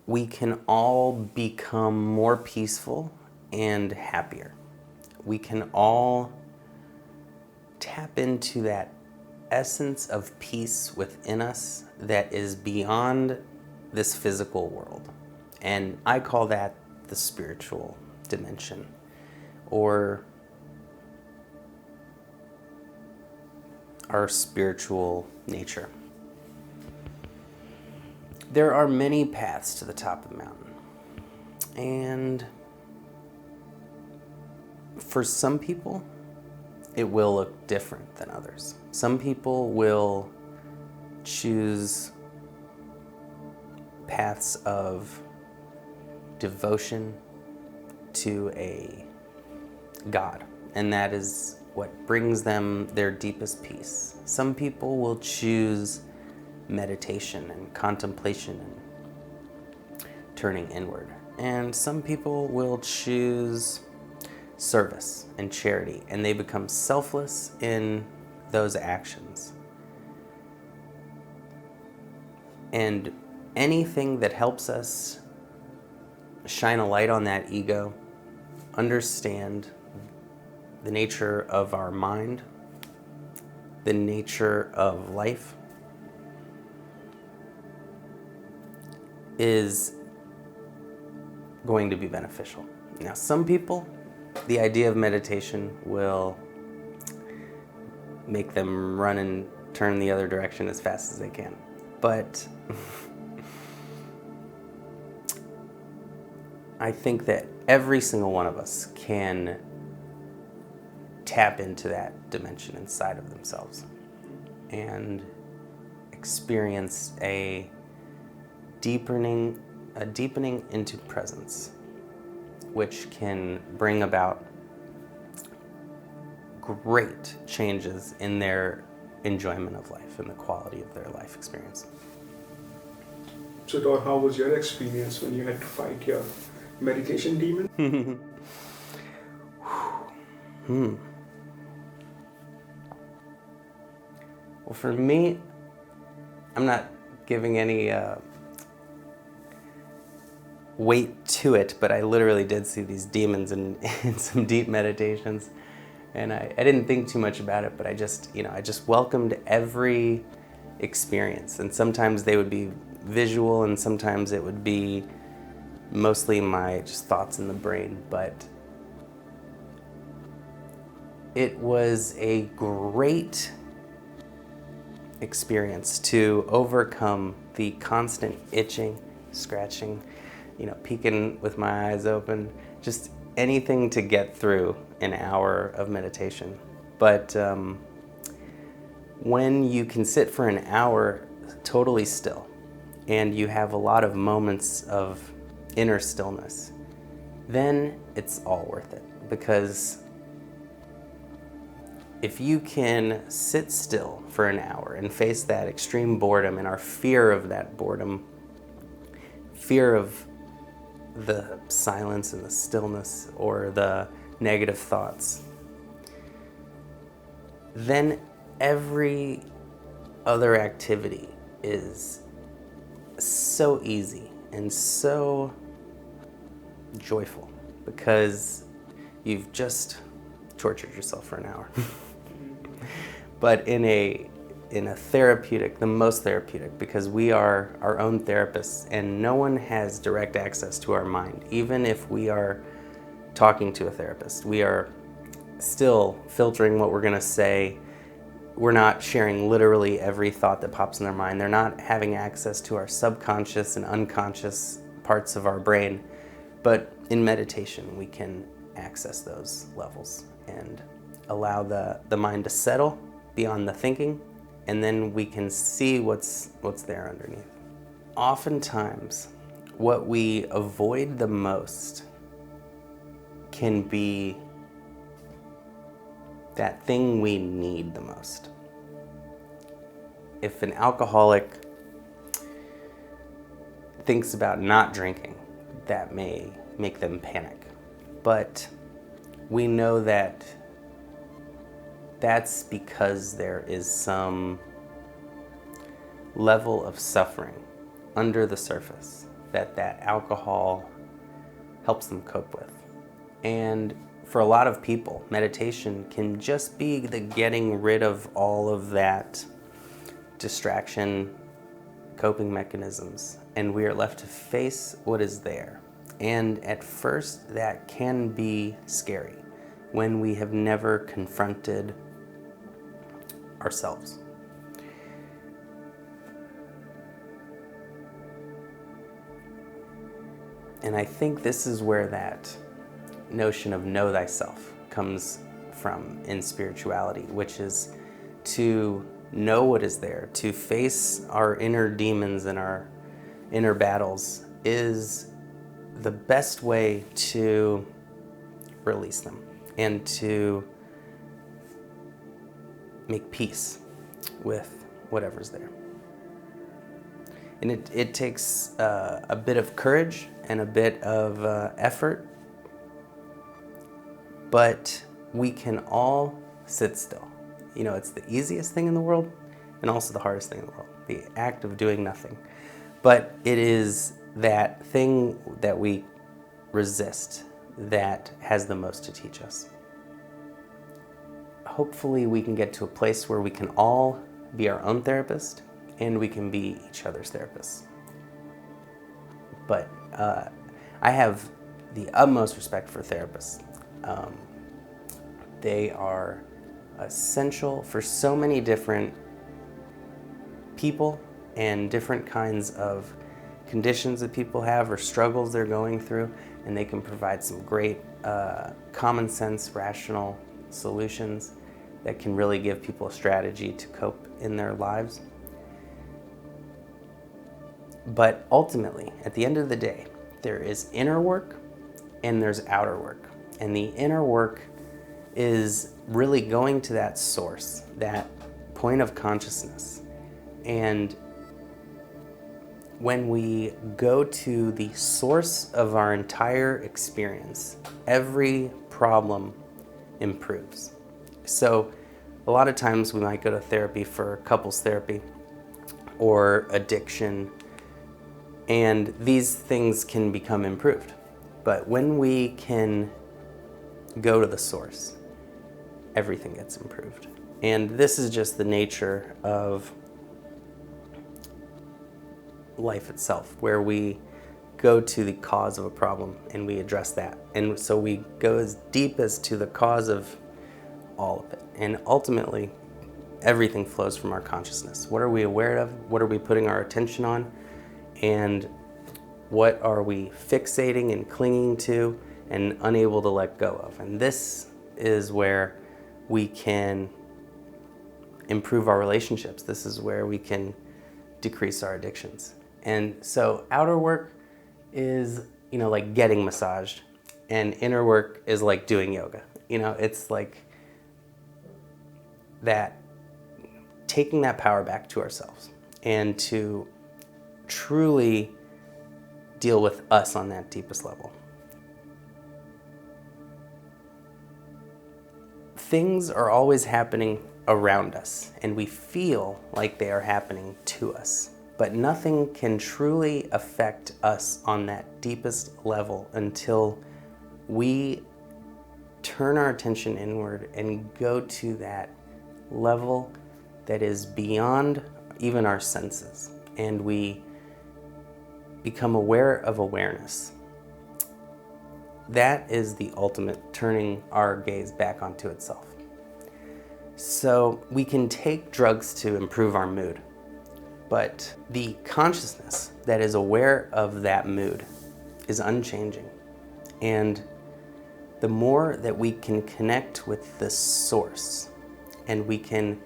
we can all become more peaceful and happier. We can all tap into that essence of peace within us that is beyond this physical world. And I call that the spiritual dimension, or our spiritual nature. There are many paths to the top of the mountain. And for some people, it will look different than others. Some people will choose paths of devotion to a God, and that is what brings them their deepest peace. Some people will choose meditation and contemplation and turning inward, and some people will choose service and charity, and they become selfless in those actions. And anything that helps us shine a light on that ego, understand the nature of our mind, the nature of life, is going to be beneficial. Now, some people, the idea of meditation will make them run and turn the other direction as fast as they can. But I think that every single one of us can tap into that dimension inside of themselves and experience a deepening into presence, which can bring about great changes in their enjoyment of life and the quality of their life experience. So, Todd, how was your experience when you had to fight your meditation demon? Well, for me, I'm not giving any weight to it, but I literally did see these demons in some deep meditations, and I didn't think too much about it, but I just welcomed every experience, and sometimes they would be visual, and sometimes it would be mostly my just thoughts in the brain, but it was a great experience to overcome the constant itching, scratching, peeking with my eyes open, just anything to get through an hour of meditation. But when you can sit for an hour totally still, and you have a lot of moments of inner stillness, then it's all worth it. Because if you can sit still for an hour and face that extreme boredom and our fear of that boredom, fear of the silence and the stillness or the negative thoughts, then every other activity is so easy and so joyful because you've just tortured yourself for an hour. But in a therapeutic, the most therapeutic, because we are our own therapists and no one has direct access to our mind. Even if we are talking to a therapist, we are still filtering what we're going to say. We're not sharing literally every thought that pops in their mind. They're not having access to our subconscious and unconscious parts of our brain. But in meditation, we can access those levels and allow the mind to settle beyond the thinking, and then we can see what's there underneath. Oftentimes, what we avoid the most can be that thing we need the most. If an alcoholic thinks about not drinking, that may make them panic. But we know that that's because there is some level of suffering under the surface that alcohol helps them cope with. And for a lot of people, meditation can just be the getting rid of all of that distraction, coping mechanisms, and we are left to face what is there. And at first, that can be scary when we have never confronted ourselves. And I think this is where that notion of know thyself comes from in spirituality, which is to know what is there, to face our inner demons and our inner battles is the best way to release them and to make peace with whatever's there. And it takes a bit of courage and a bit of effort, but we can all sit still. You know, it's the easiest thing in the world and also the hardest thing in the world, the act of doing nothing. But it is that thing that we resist that has the most to teach us. Hopefully we can get to a place where we can all be our own therapist and we can be each other's therapists. But I have the utmost respect for therapists. They are essential for so many different people and different kinds of conditions that people have or struggles they're going through, and they can provide some great common sense, rational solutions that can really give people a strategy to cope in their lives. But ultimately, at the end of the day, there is inner work and there's outer work. And the inner work is really going to that source, that point of consciousness. And when we go to the source of our entire experience, every problem improves. So a lot of times we might go to therapy for couples therapy or addiction, and these things can become improved. But when we can go to the source, everything gets improved. And this is just the nature of life itself, where we go to the cause of a problem and we address that. And so we go as deep as to the cause of all of it. And ultimately, everything flows from our consciousness. What are we aware of? What are we putting our attention on? And what are we fixating and clinging to and unable to let go of? And this is where we can improve our relationships. This is where we can decrease our addictions. And so outer work is, like getting massaged, and inner work is like doing yoga. It's like that, taking that power back to ourselves and to truly deal with us on that deepest level. Things are always happening around us, and we feel like they are happening to us. But nothing can truly affect us on that deepest level until we turn our attention inward and go to that level that is beyond even our senses, and we become aware of awareness. That is the ultimate turning our gaze back onto itself. So we can take drugs to improve our mood, but the consciousness that is aware of that mood is unchanging. And the more that we can connect with the source and we can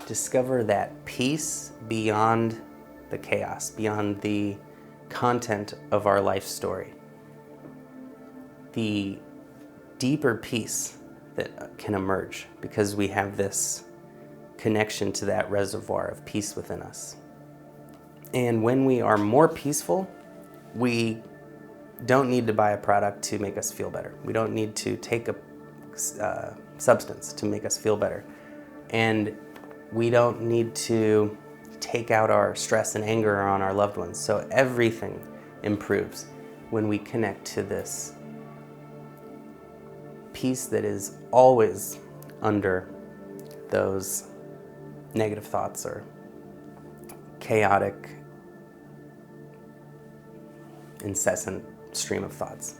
discover that peace beyond the chaos, beyond the content of our life story, the deeper peace that can emerge because we have this connection to that reservoir of peace within us. And when we are more peaceful, we don't need to buy a product to make us feel better. We don't need to take a substance to make us feel better. And we don't need to take out our stress and anger on our loved ones. So everything improves when we connect to this peace that is always under those negative thoughts or chaotic, incessant stream of thoughts.